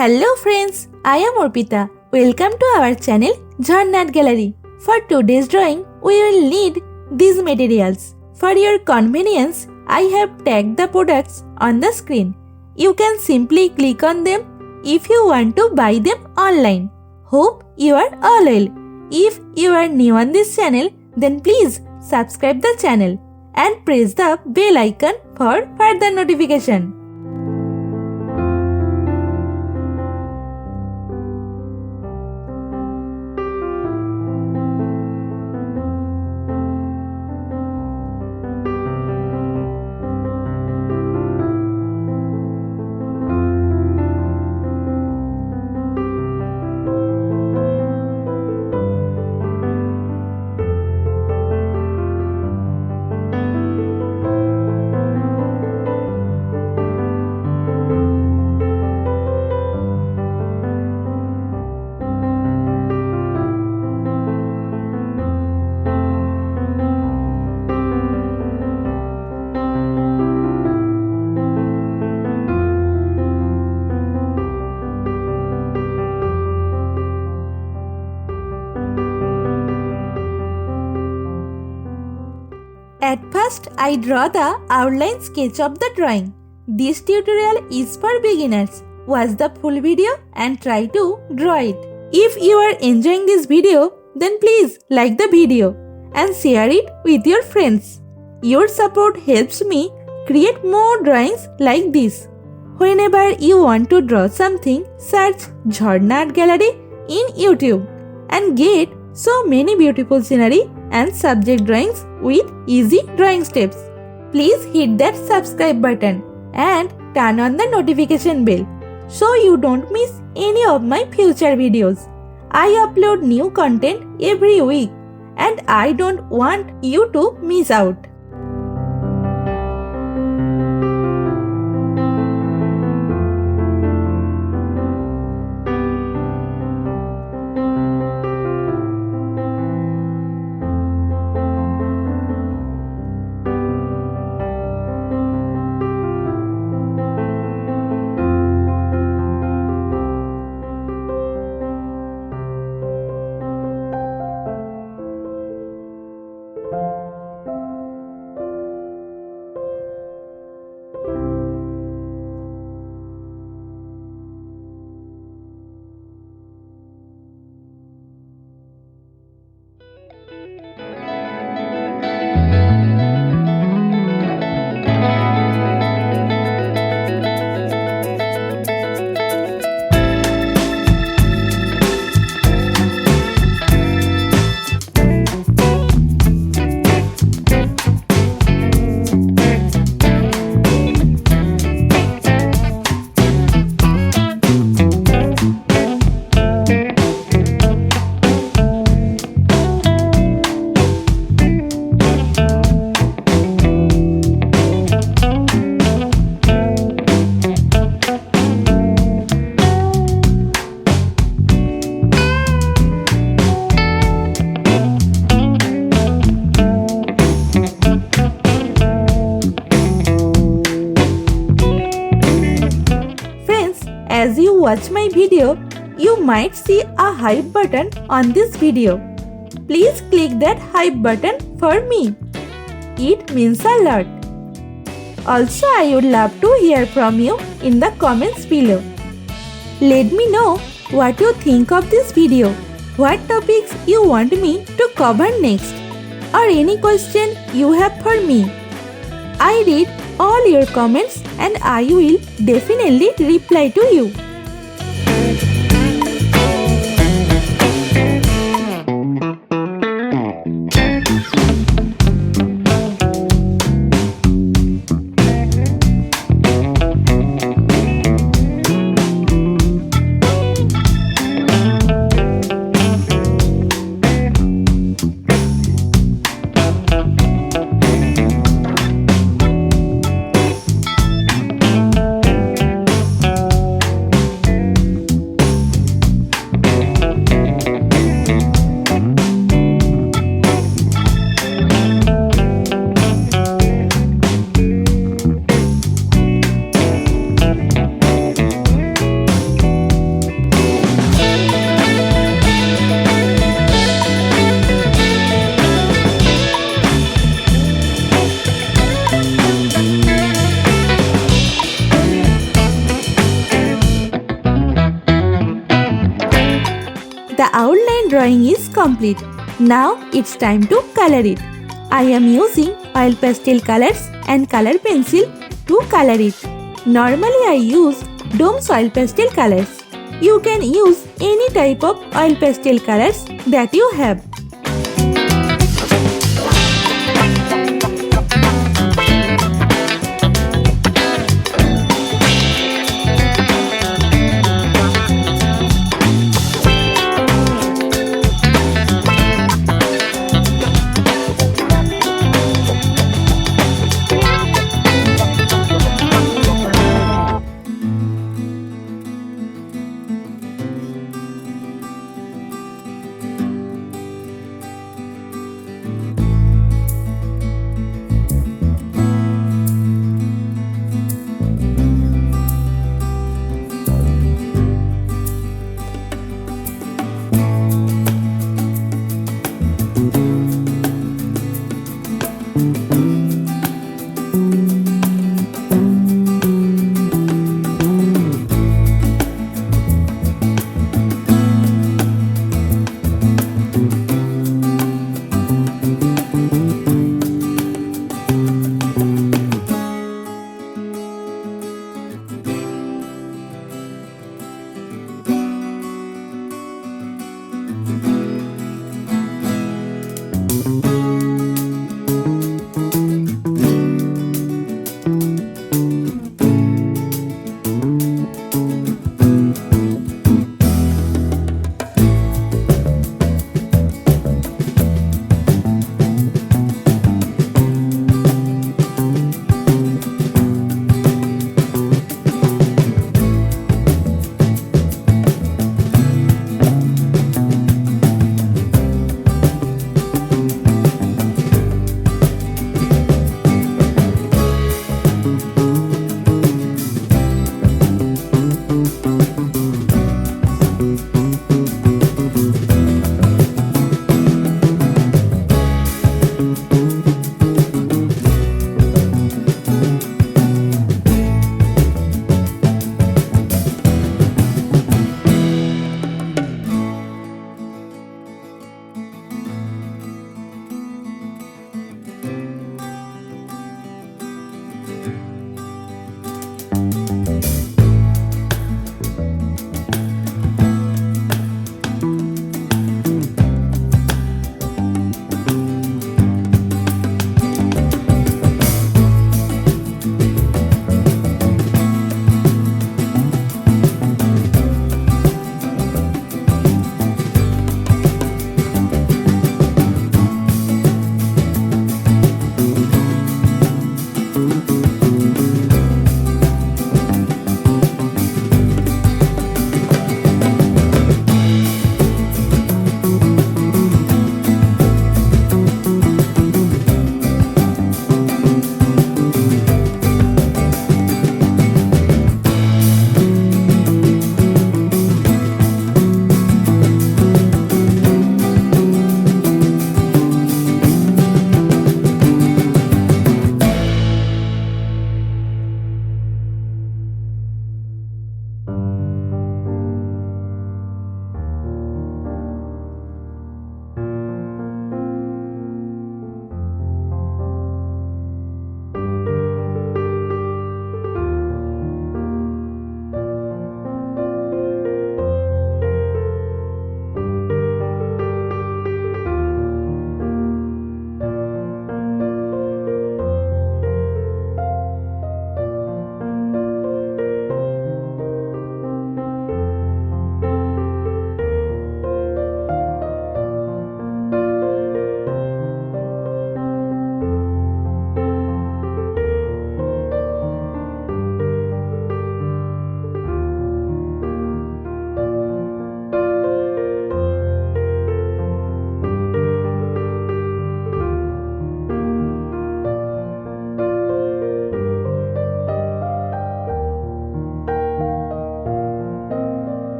Hello friends, I am Arpita. Welcome to our channel Jharna Gallery. For today's drawing, we will need these materials. For your convenience, I have tagged the products on the screen. You can simply click on them if you want to buy them online. Hope you are all well. If you are new on this channel, then please subscribe the channel and press the bell icon for further notification. At first, I draw the outline sketch of the drawing. This tutorial is for beginners. Watch the full video and try to draw it. If you are enjoying this video, then please like the video and share it with your friends. Your support helps me create more drawings like this. Whenever you want to draw something, search Jharna Gallery in YouTube and get so many beautiful scenery and subject drawings with easy drawing steps. Please hit that subscribe button and turn on the notification bell so you don't miss any of my future videos. I upload new content every week and I don't want you to miss out. As you watch my video, you might see a hype button on this video. Please click that hype button for me. It means a lot. Also, I would love to hear from you in the comments below. Let me know what you think of this video, what topics you want me to cover next, or any question you have for me. I read all your comments and I will definitely reply to you. The outline drawing is complete. Now it's time to color it. I am using oil pastel colors and color pencil to color it. Normally I use Dome's oil pastel colors. You can use any type of oil pastel colors that you have.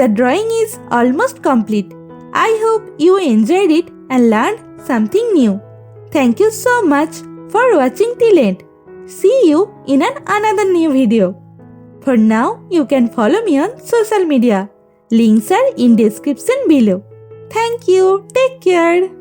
The drawing is almost complete. I hope you enjoyed it and learned something new. Thank you so much for watching till end. See you in another new video. For now, you can follow me on social media. Links are in description below. Thank you. Take care.